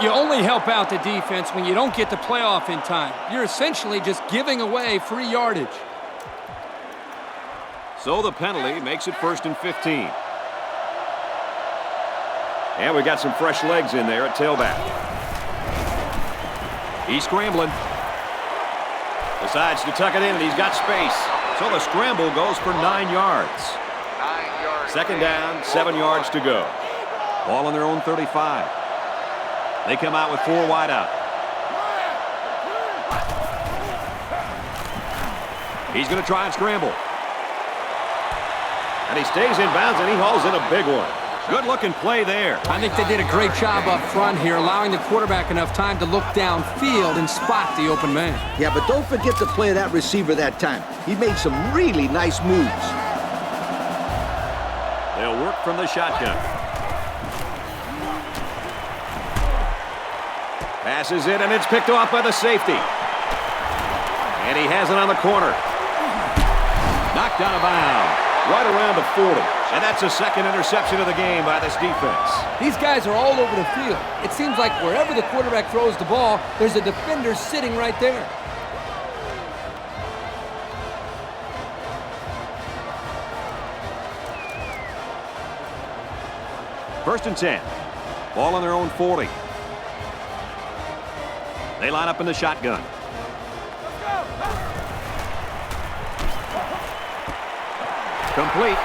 You only help out the defense when you don't get the playoff in time. You're essentially just giving away free yardage. So the penalty makes it 1st and 15. And we got some fresh legs in there at tailback. He's scrambling. Decides to tuck it in, and he's got space. So the scramble goes for 9 yards. 9 yards. 2nd down, 7 yards to go. Ball on their own 35. They come out with 4 wide out. He's going to try and scramble. And he stays in bounds, and he hauls in a big one. Good-looking play there. I think they did a great job up front here, allowing the quarterback enough time to look downfield and spot the open man. Yeah, but don't forget to play that receiver that time. He made some really nice moves. They'll work from the shotgun. Passes it, and it's picked off by the safety. And he has it on the corner. Knocked out of bounds. Right around the 40. And that's a 2nd interception of the game by this defense. These guys are all over the field. It seems like wherever the quarterback throws the ball, there's a defender sitting right there. First and 10. Ball on their own 40. They line up in the shotgun. Complete.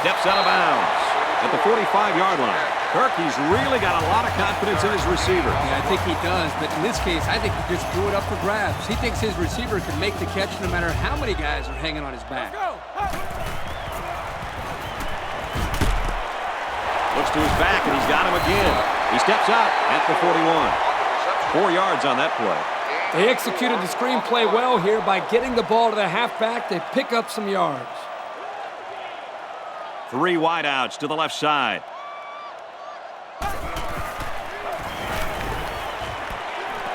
Steps out of bounds at the 45-yard line. Kirk, he's really got a lot of confidence in his receiver. Yeah, I think he does, but in this case, I think he just threw it up for grabs. He thinks his receiver can make the catch no matter how many guys are hanging on his back. Looks to his back, and he's got him again. He steps out at the 41. 4 yards on that play. They executed the screenplay well here by getting the ball to the halfback. They pick up some yards. 3 wideouts to the left side.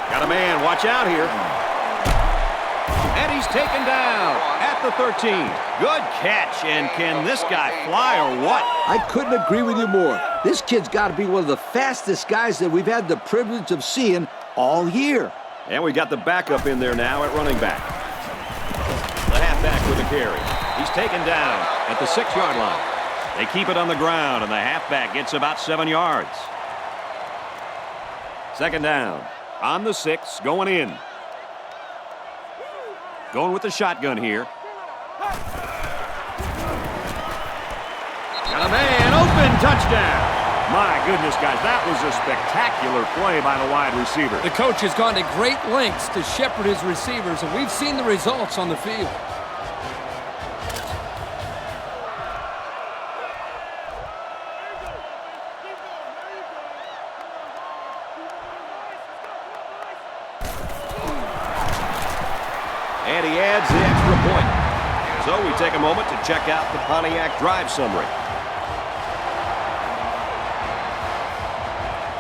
Got a man. Watch out here. And he's taken down at the 13. Good catch. And can this guy fly or what? I couldn't agree with you more. This kid's got to be one of the fastest guys that we've had the privilege of seeing all year. And we got the backup in there now at running back. The halfback with the carry. He's taken down at the 6-yard line. They keep it on the ground, and the halfback gets about 7 yards. 2nd down. On the 6, going in. Going with the shotgun here. Got a man, open, touchdown. My goodness, guys, that was a spectacular play by the wide receiver. The coach has gone to great lengths to shepherd his receivers, and we've seen the results on the field. And he adds the extra point. So we take a moment to check out the Pontiac drive summary.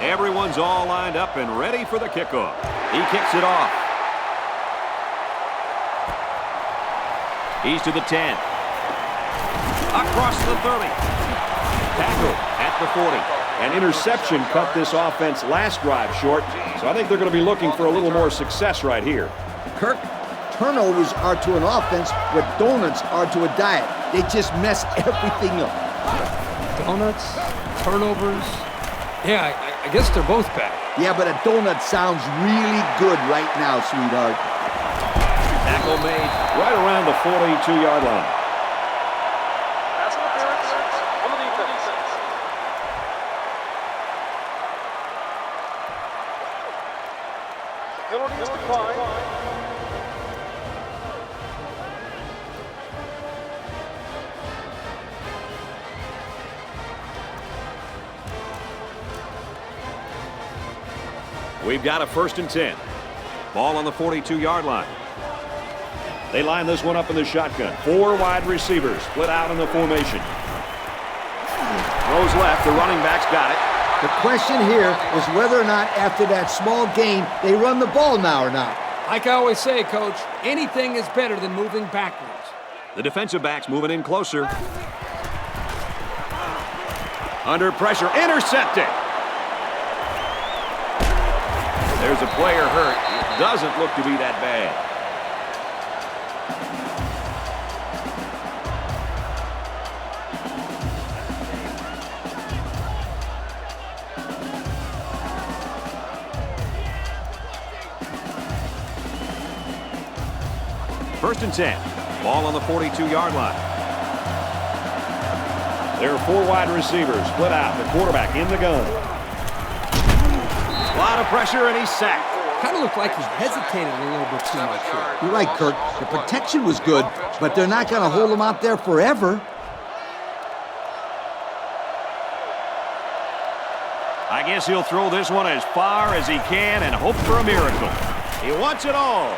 Everyone's all lined up and ready for the kickoff. He kicks it off. He's to the 10. Across the 30. Tackle at the 40. An interception cut this offense last drive short, so I think they're going to be looking for a little more success right here. Kirk, turnovers are to an offense what donuts are to a diet. They just mess everything up. Donuts, turnovers. Yeah, I guess they're both bad. Yeah, but a donut sounds really good right now, sweetheart. Tackle made right around the 42-yard line. Pass interference on the defense. Penalty is declined. We've got a 1st and 10. Ball on the 42-yard line. They line this one up in the shotgun. 4 wide receivers split out in the formation. Throws left. The running back's got it. The question here is whether or not after that small gain they run the ball now or not. Like I always say, Coach, anything is better than moving backwards. The defensive back's moving in closer. Under pressure. Intercepted. There's a player hurt. It doesn't look to be that bad. First and 10. Ball on the 42-yard line. There are 4 wide receivers split out. The quarterback in the gun. A lot of pressure, and he's sacked. Kind of looked like he hesitated a little bit too much here. You're right, Kirk. The protection was good, but they're not going to hold him out there forever. I guess he'll throw this one as far as he can and hope for a miracle. He wants it all.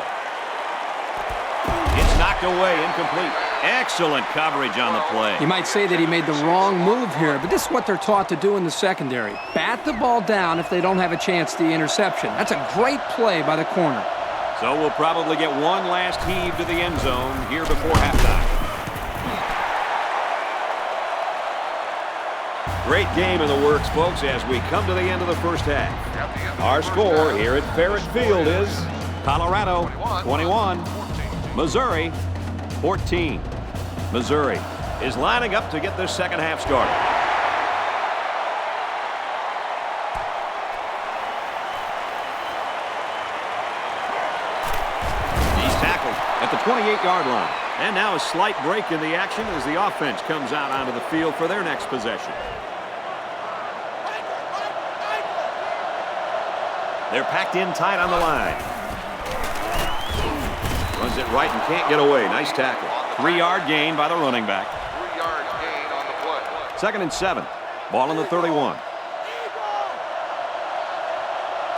It's knocked away, incomplete. Excellent coverage on the play. You might say that he made the wrong move here, but this is what they're taught to do in the secondary. Bat the ball down if they don't have a chance to the interception. That's a great play by the corner. So we'll probably get one last heave to the end zone here before halftime. Great game in the works, folks, as we come to the end of the first half. Our score here at Farrett Field is Colorado 21, Missouri 14. Missouri is lining up to get this second half started. He's tackled at the 28-yard line. And now a slight break in the action as the offense comes out onto the field for their next possession. They're packed in tight on the line. Runs it right and can't get away. Nice tackle. 3-yard gain by the running back. 3-yard gain on the play. Second and 7. Ball on the 31.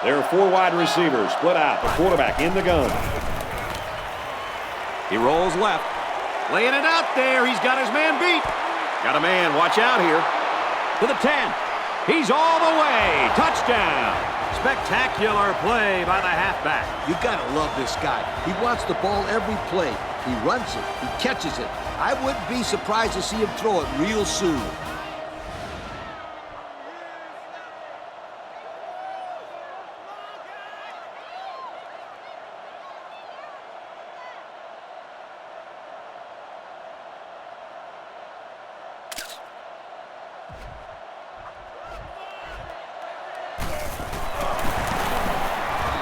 There are 4 wide receivers split out. The quarterback in the gun. He rolls left. Laying it out there. He's got his man beat. Got a man. Watch out here. To the 10. He's all the way. Touchdown. Spectacular play by the halfback. You got to love this guy. He wants the ball every play. He runs it. He catches it. I wouldn't be surprised to see him throw it real soon.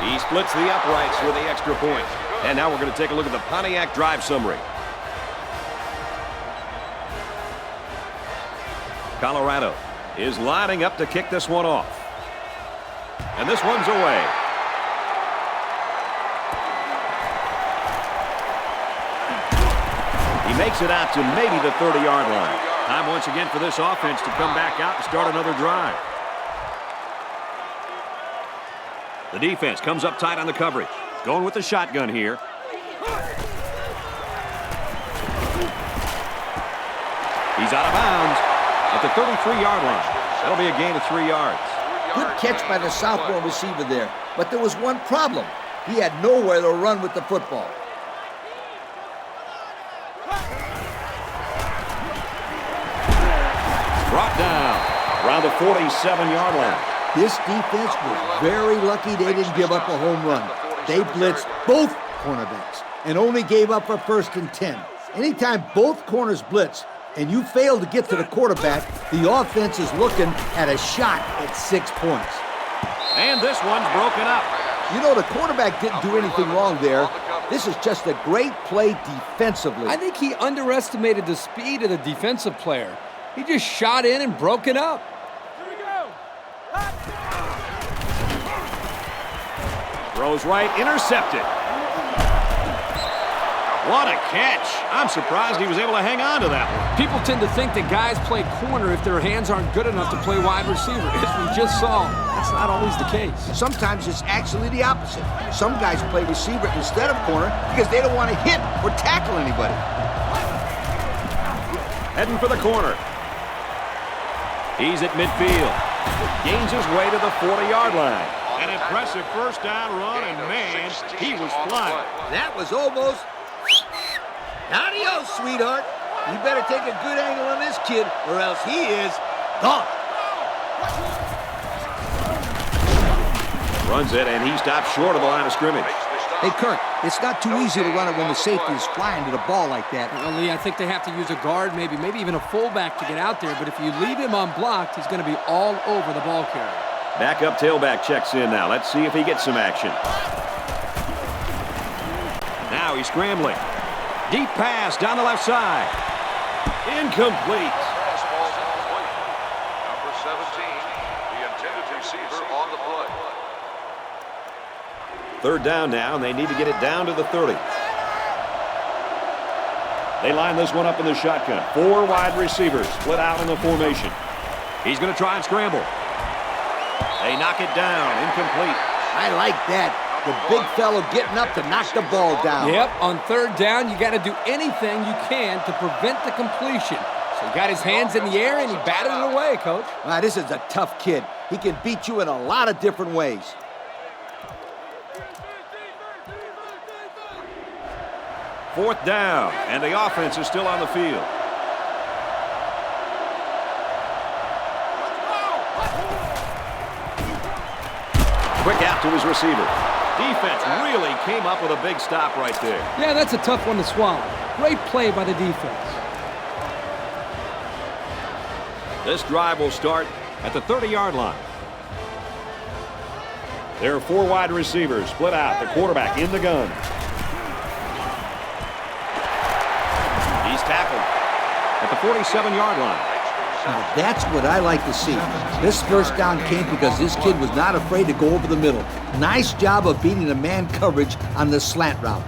He splits the uprights for the extra point. And now we're going to take a look at the Pontiac drive summary. Colorado is lining up to kick this one off. And this one's away. He makes it out to maybe the 30-yard line. Time once again for this offense to come back out and start another drive. The defense comes up tight on the coverage. Going with the shotgun here. He's out of bounds at the 33-yard line. That'll be a gain of 3 yards. Good catch by the sophomore receiver there. But there was one problem. He had nowhere to run with the football. Brought down around the 47-yard line. This defense was very lucky they didn't give up a home run. They blitzed both cornerbacks and only gave up a 1st and 10. Anytime both corners blitz and you fail to get to the quarterback, the offense is looking at a shot at 6 points. And this one's broken up. You know, the quarterback didn't do anything wrong there. This is just a great play defensively. I think he underestimated the speed of the defensive player. He just shot in and broke it up. Throws right, intercepted. What a catch. I'm surprised he was able to hang on to that one. People tend to think that guys play corner if their hands aren't good enough to play wide receiver. As we just saw, that's not always the case. Sometimes it's actually the opposite. Some guys play receiver instead of corner because they don't want to hit or tackle anybody. Heading for the corner. He's at midfield. Gains his way to the 40-yard line. An impressive first down run, and man, he was flying. That was almost... Adios, sweetheart. You better take a good angle on this kid, or else he is gone. Runs it, and he stops short of the line of scrimmage. Hey, Kirk, it's not too easy to run it when the safety is flying to the ball like that. Well, Lee, I think they have to use a guard, maybe even a fullback to get out there. But if you leave him unblocked, he's going to be all over the ball carrier. Backup tailback checks in now. Let's see if he gets some action. Now he's scrambling. Deep pass down the left side. Incomplete. Pass ball's incomplete. Number 17, the intended receiver on the play. Third down now, and they need to get it down to the 30. They line this one up in the shotgun. 4 wide receivers split out in the formation. He's going to try and scramble. They knock it down. Incomplete. I like that. The big fellow getting up to knock the ball down. Yep, on third down, you got to do anything you can to prevent the completion. So he got his hands in the air, and he batted it away, Coach. Wow, this is a tough kid. He can beat you in a lot of different ways. Fourth down, and the offense is still on the field. Quick out to his receiver. Defense really came up with a big stop right there. Yeah, that's a tough one to swallow. Great play by the defense. This drive will start at the 30-yard line. There are 4 wide receivers split out. The quarterback in the gun. He's tackled at the 47-yard line. Now, that's what I like to see. This first down came because this kid was not afraid to go over the middle. Nice job of beating the man coverage on the slant route.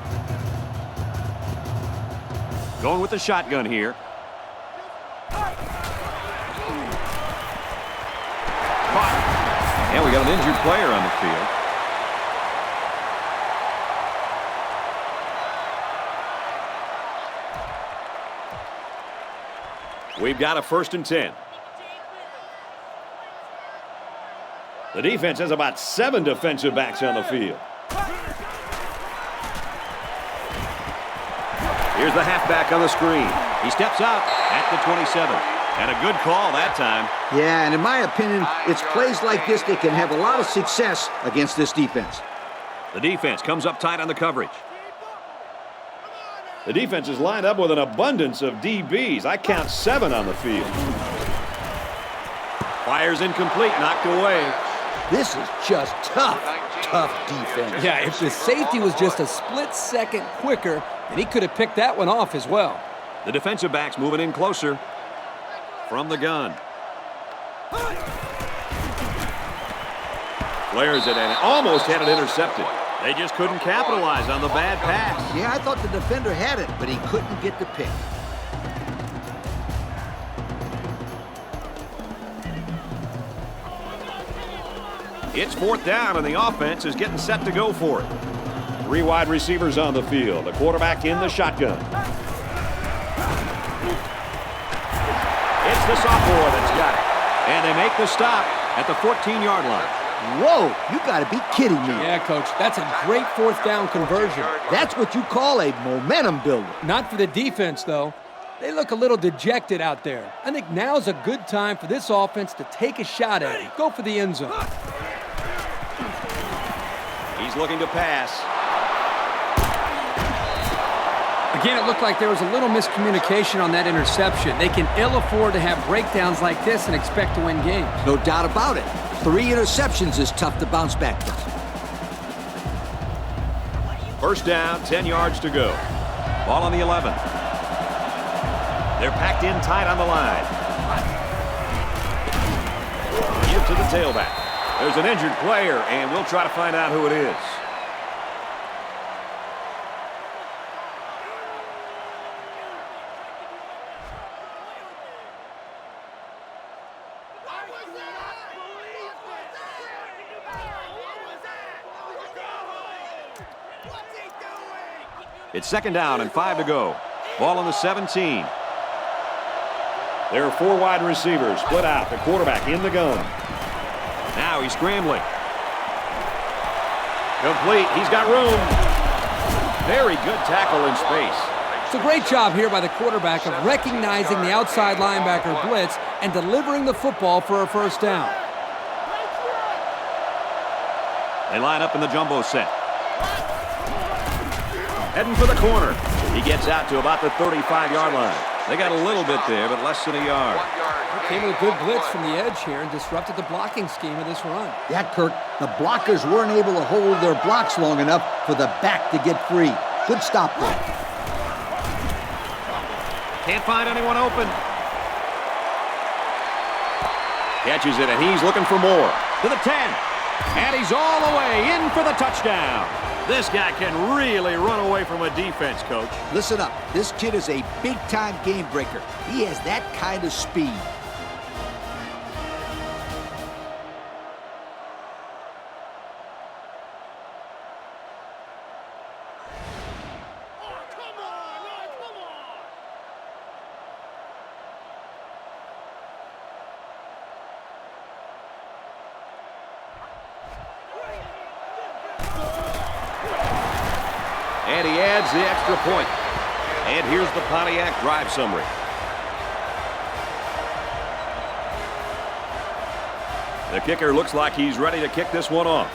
Going with the shotgun here. Caught. And we got an injured player on the field. We've got a 1st and 10. The defense has about 7 defensive backs on the field. Here's the halfback on the screen. He steps out at the 27. And a good call that time. Yeah, and in my opinion, it's plays like this that can have a lot of success against this defense. The defense comes up tight on the coverage. The defense is lined up with an abundance of DBs. I count 7 on the field. Fires incomplete, knocked away. This is just tough defense. Yeah, if the safety was just a split second quicker, then he could have picked that one off as well. The defensive backs moving in closer from the gun. Flares it and almost had it intercepted. They just couldn't capitalize on the bad pass. Yeah, I thought the defender had it, but he couldn't get the pick. It's 4th down, and the offense is getting set to go for it. 3 wide receivers on the field. The quarterback in the shotgun. It's the sophomore that's got it. And they make the stop at the 14-yard line. Whoa, you got to be kidding me. Yeah, Coach, that's a great 4th down conversion. That's what you call a momentum builder. Not for the defense, though. They look a little dejected out there. I think now's a good time for this offense to take a shot at it. Go for the end zone. He's looking to pass. Again, it looked like there was a little miscommunication on that interception. They can ill afford to have breakdowns like this and expect to win games. No doubt about it. 3 interceptions is tough to bounce back from. 1st down, 10 yards to go. Ball on the 11. They're packed in tight on the line. Give to the tailback. There's an injured player, and we'll try to find out who it is. It's 2nd down and 5 to go. Ball on the 17. There are 4 wide receivers split out. The quarterback in the gun. Now he's scrambling. Complete. He's got room. Very good tackle in space. It's a great job here by the quarterback of recognizing the outside linebacker blitz and delivering the football for a 1st down. They line up in the jumbo set. Heading for the corner. He gets out to about the 35-yard line. They got a little bit there, but less than a yard. Came with a good blitz from the edge here and disrupted the blocking scheme of this run. Yeah, Kirk, the blockers weren't able to hold their blocks long enough for the back to get free. Good stop there. Can't find anyone open. Catches it, and he's looking for more. To the 10. And he's all the way in for the touchdown. This guy can really run away from a defense, Coach. Listen up. This kid is a big-time game breaker. He has that kind of speed. And he adds the extra point. And here's the Pontiac drive summary. The kicker looks like he's ready to kick this one off.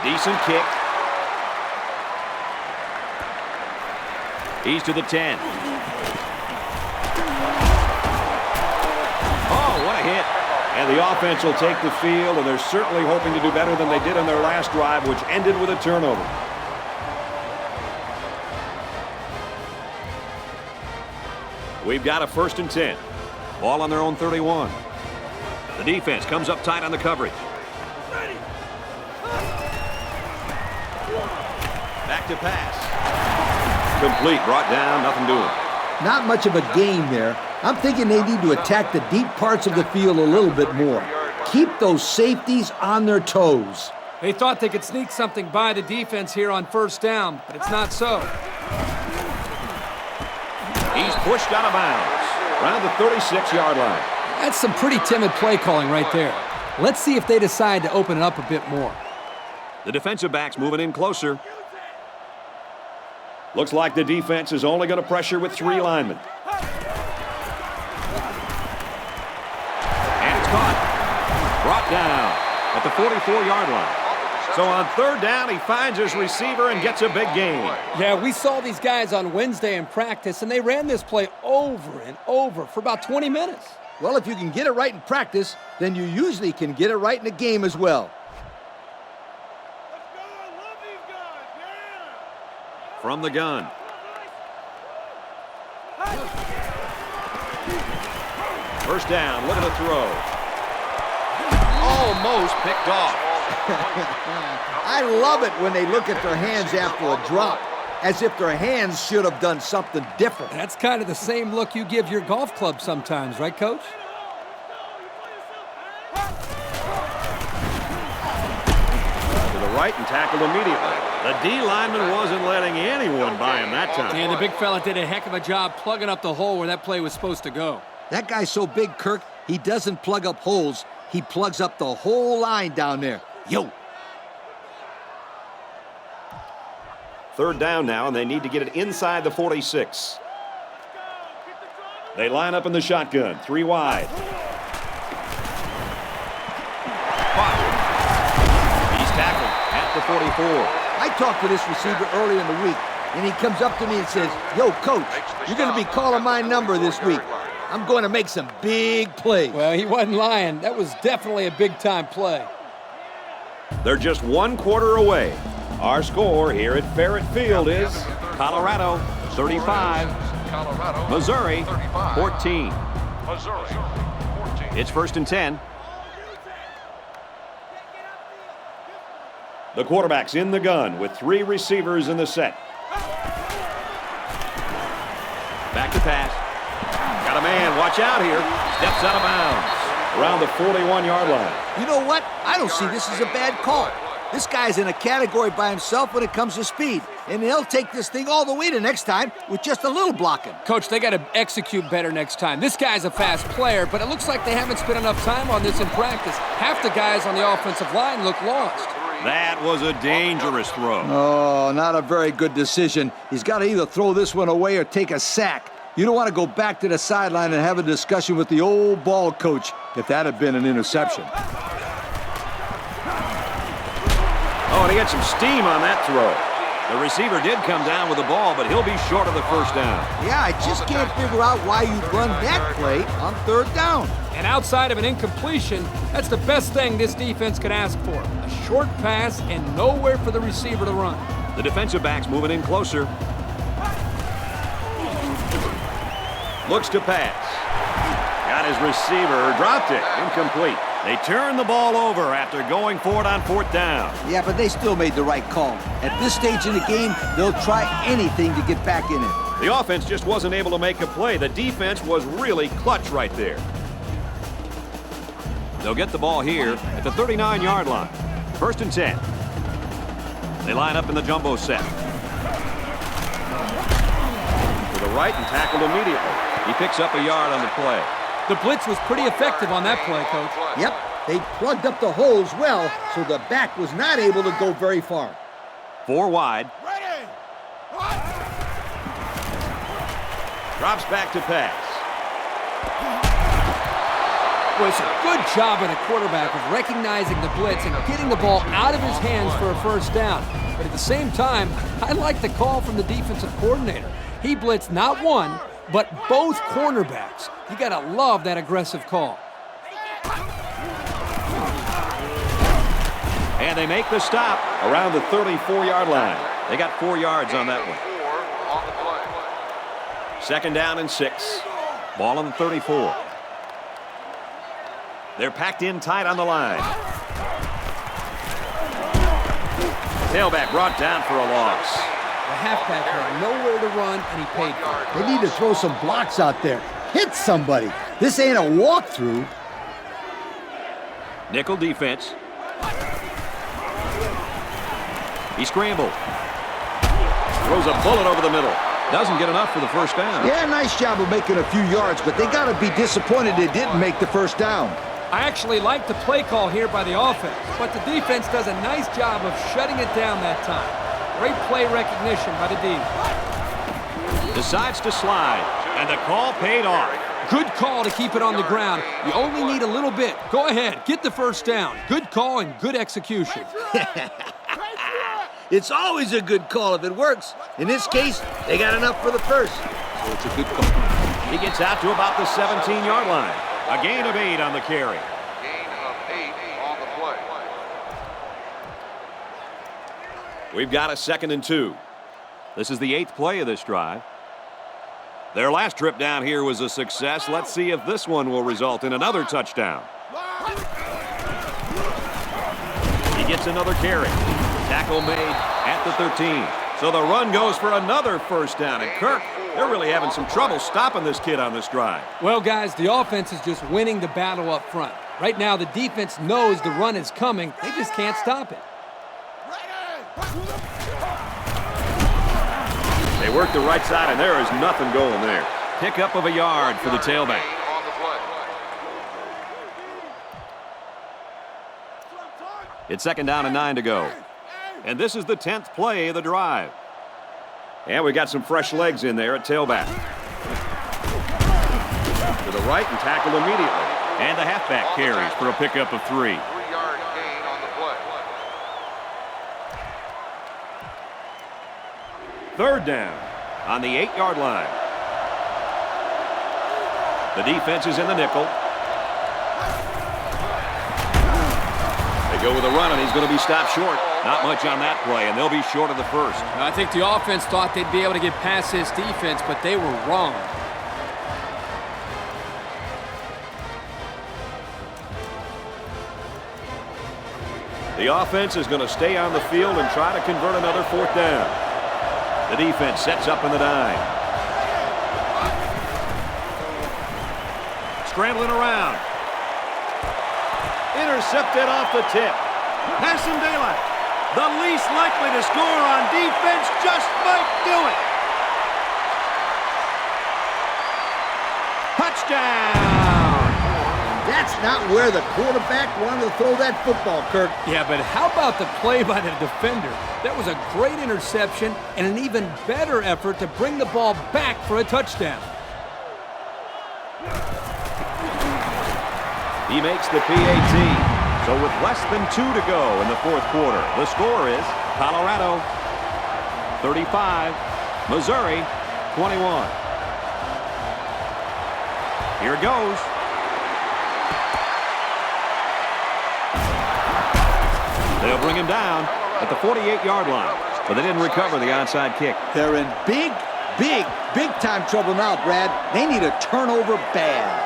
Decent kick. He's to the 10. Oh, what a hit. And the offense will take the field, and they're certainly hoping to do better than they did on their last drive, which ended with a turnover. We've got a 1st and 10. Ball on their own 31. The defense comes up tight on the coverage. Back to pass. Complete, brought down, nothing doing. Not much of a gain there. I'm thinking they need to attack the deep parts of the field a little bit more. Keep those safeties on their toes. They thought they could sneak something by the defense here on 1st down, but it's not so. He's pushed out of bounds around the 36-yard line. That's some pretty timid play calling right there. Let's see if they decide to open it up a bit more. The defensive back's moving in closer. Looks like the defense is only going to pressure with 3 linemen. And it's caught. Brought down at the 44-yard line. So on 3rd down, he finds his receiver and gets a big gain. Yeah, we saw these guys on Wednesday in practice, and they ran this play over and over for about 20 minutes. Well, if you can get it right in practice, then you usually can get it right in the game as well. From the gun. First down, look at the throw. Almost picked off. I love it when they look at their hands after a drop, as if their hands should have done something different. That's kind of the same look you give your golf club sometimes, right, Coach? To the right and tackled immediately. The D lineman wasn't letting anyone by him that time. And the big fella did a heck of a job plugging up the hole where that play was supposed to go. That guy's so big, Kirk, he doesn't plug up holes. He plugs up the whole line down there. Yo! 3rd down now, and they need to get it inside the 46. They line up in the shotgun, 3 wide. He's tackled at the 44. I talked to this receiver earlier in the week, and he comes up to me and says, "Yo, Coach, you're going to be calling my number this week. I'm going to make some big plays." Well, he wasn't lying. That was definitely a big-time play. They're just 1 quarter away. Our score here at Ferret Field is Colorado 35, Missouri 14. It's 1st and 10. The quarterback's in the gun with 3 receivers in the set. Back to pass. Got a man, watch out here. Steps out of bounds around the 41-yard line. You know what? I don't see this as a bad call. This guy's in a category by himself when it comes to speed, and he'll take this thing all the way to next time with just a little blocking. Coach, they got to execute better next time. This guy's a fast player, but it looks like they haven't spent enough time on this in practice. Half the guys on the offensive line look lost. That was a dangerous throw. Oh, not a very good decision. He's got to either throw this one away or take a sack. You don't want to go back to the sideline and have a discussion with the old ball coach if that had been an interception. and he had some steam on that throw. The receiver did come down with the ball, but he'll be short of the first down. Yeah, I just can't figure out why you run that play on third down. And outside of an incompletion, that's the best thing this defense could ask for. A short pass and nowhere for the receiver to run. The defensive back's moving in closer. Looks to pass. Got his receiver, dropped it, incomplete. They turn the ball over after going for it on fourth down. Yeah, but they still made the right call. At this stage in the game, they'll try anything to get back in it. The offense just wasn't able to make a play. The defense was really clutch right there. They'll get the ball here at the 39-yard line. First and 10. They line up in the jumbo set. To the right and tackled immediately. He picks up a yard on the play. The blitz was pretty effective on that play, Coach. Yep, they plugged up the holes well, so the back was not able to go very far. 4 wide. Drops back to pass. Well, it's a good job by the quarterback of recognizing the blitz and getting the ball out of his hands for a first down. But at the same time, I like the call from the defensive coordinator. He blitzed not one, but both cornerbacks. You gotta love that aggressive call. And they make the stop around the 34-yard line. They got 4 yards on that one. Second down and 6. Ball on the 34. They're packed in tight on the line. Tailback brought down for a loss. The halfback had nowhere to run, and he paid for it. They need to throw some blocks out there. Hit somebody. This ain't a walkthrough. Nickel defense. He scrambled. Throws a bullet over the middle. Doesn't get enough for the first down. Yeah, nice job of making a few yards, but they got to be disappointed they didn't make the first down. I actually like the play call here by the offense, but the defense does a nice job of shutting it down that time. Great play recognition by the D. Decides to slide, and the call paid off. Good call to keep it on the ground. You only need a little bit. Go ahead, get the first down. Good call and good execution. It's always a good call if it works. In this case, they got enough for the first, so it's a good call. He gets out to about the 17-yard line. A gain of 8 on the carry. Gain of 8 on the play. We've got a 2nd and 2. This is the 8th play of this drive. Their last trip down here was a success. Let's see if this one will result in another touchdown. He gets another carry. Tackle made at the 13. So the run goes for another first down. And Kirk, they're really having some trouble stopping this kid on this drive. Well, guys, the offense is just winning the battle up front. Right now, the defense knows the run is coming. They just can't stop it. They work the right side, and there is nothing going there. Pickup of a yard for the tailback. It's 2nd down and 9 to go. And this is the 10th play of the drive. And we got some fresh legs in there at tailback. To the right and tackled immediately. And the halfback carries for a pickup of 3. 3-yard gain on the play. 3rd down on the 8-yard line. The defense is in the nickel. They go with a run, and he's going to be stopped short. Not much on that play, and they'll be short of the first. I think the offense thought they'd be able to get past this defense, but they were wrong. The offense is going to stay on the field and try to convert another 4th down. The defense sets up in the dime. Scrambling around. Intercepted off the tip. Has some daylight. The least likely to score on defense just might do it. Touchdown! That's not where the quarterback wanted to throw that football, Kirk. Yeah, but how about the play by the defender? That was a great interception and an even better effort to bring the ball back for a touchdown. He makes the PAT. So with less than 2 to go in the fourth quarter, the score is Colorado 35, Missouri 21. Here it goes. They'll bring him down at the 48-yard line, but they didn't recover the onside kick. They're in big time trouble now, Brad. They need a turnover bad.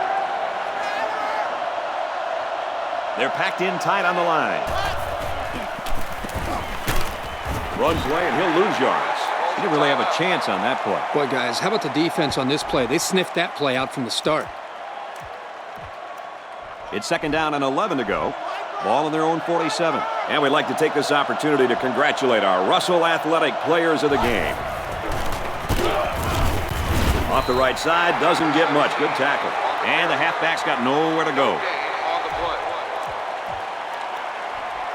They're packed in tight on the line. Runs away, and he'll lose yards. He didn't really have a chance on that play. Boy, guys, how about the defense on this play? They sniffed that play out from the start. It's second down and 11 to go. Ball in their own 47. And we'd like to take this opportunity to congratulate our Russell Athletic players of the game. Off the right side, doesn't get much. Good tackle. And the halfback's got nowhere to go.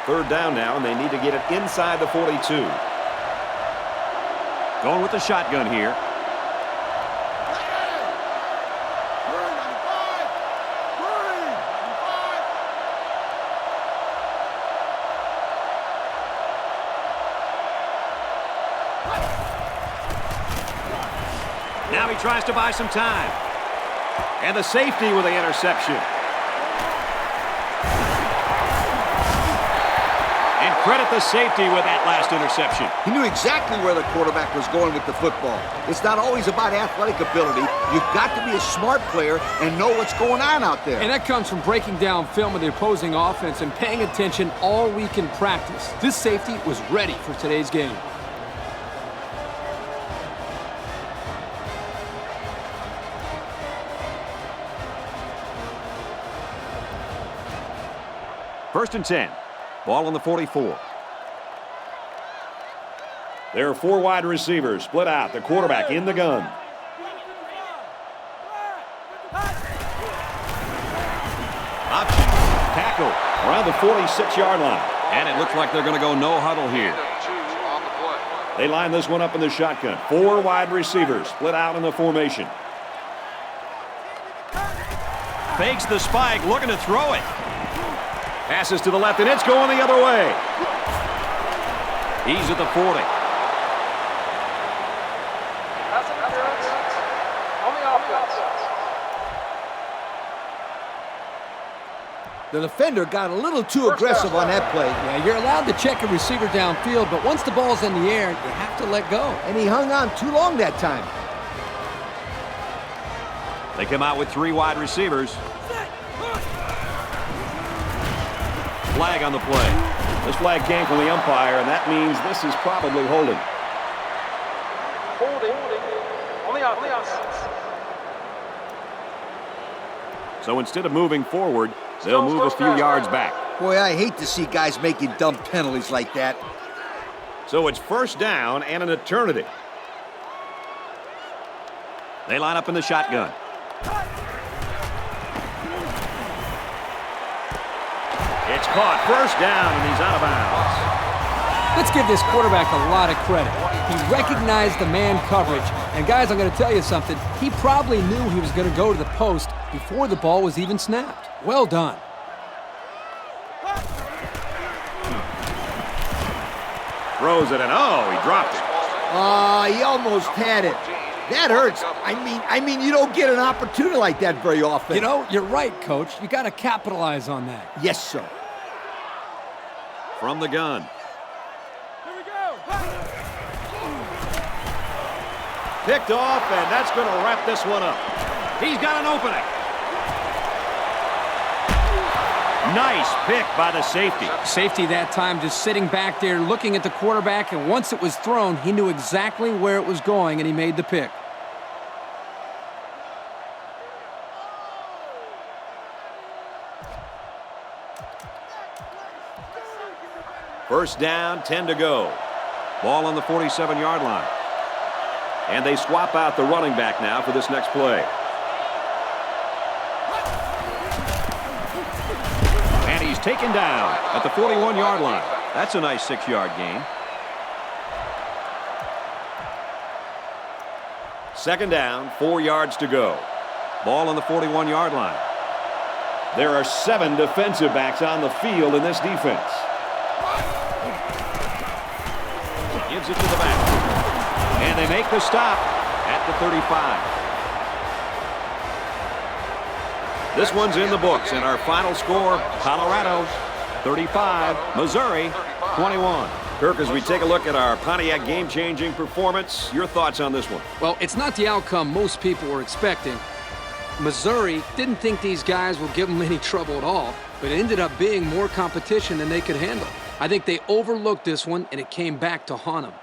Third down now, and they need to get it inside the 42. Going with the shotgun here. Now he tries to buy some time. And the safety with the interception. And credit the safety with that last interception. He knew exactly where the quarterback was going with the football. It's not always about athletic ability. You've got to be a smart player and know what's going on out there. And that comes from breaking down film of the opposing offense and paying attention all week in practice. This safety was ready for today's game. First and 10. Ball on the 44. There are 4 wide receivers split out. The quarterback in the gun. Option. Tackle around the 46-yard line. And it looks like they're going to go no huddle here. They line this one up in the shotgun. 4 wide receivers split out in the formation. Fakes the spike, looking to throw it. Passes to the left, and it's going the other way. He's at the 40. The defender got a little too aggressive on that play. Yeah, you're allowed to check a receiver downfield, but once the ball's in the air, you have to let go. And he hung on too long that time. They come out with 3 wide receivers. Flag on the play. This flag came from the umpire, and that means this is probably holding. Holding on the offense. So instead of moving forward, they'll move a few yards back. Boy, I hate to see guys making dumb penalties like that. So it's first down and an eternity. They line up in the shotgun. It's caught. First down, and he's out of bounds. Let's give this quarterback a lot of credit. He recognized the man coverage. And guys, I'm going to tell you something. He probably knew he was going to go to the post before the ball was even snapped. Well done. Throws it, and oh, he dropped it. He almost had it. That hurts. I mean, you don't get an opportunity like that very often. You know, you're right, Coach. You got to capitalize on that. Yes, sir. From the gun. Here we go. Picked off, and that's going to wrap this one up. He's got an opening. Nice pick by the safety. Safety that time just sitting back there looking at the quarterback, and once it was thrown, he knew exactly where it was going, and he made the pick. First down, 10 to go. Ball on the 47-yard line. And they swap out the running back now for this next play. And he's taken down at the 41-yard line. That's a nice 6-yard gain. Second down, 4 yards to go. Ball on the 41-yard line. There are 7 defensive backs on the field in this defense. Gives it to the back. And they make the stop at the 35. This one's in the books, and our final score, Colorado 35, Missouri 21. Kirk, as we take a look at our Pontiac game-changing performance, your thoughts on this one? Well, it's not the outcome most people were expecting. Missouri didn't think these guys would give them any trouble at all, but it ended up being more competition than they could handle. I think they overlooked this one, and it came back to haunt them.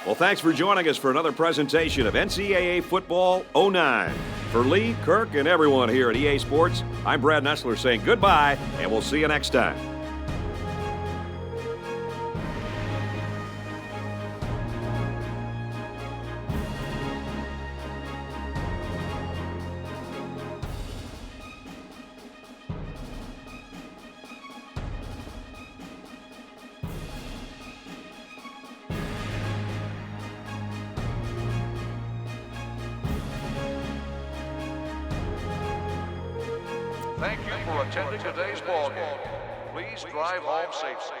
Well, thanks for joining us for another presentation of NCAA Football 09. For Lee, Kirk, and everyone here at EA Sports, I'm Brad Nessler saying goodbye, and we'll see you next time. Thank you for attending today's ball game. Please drive home safely.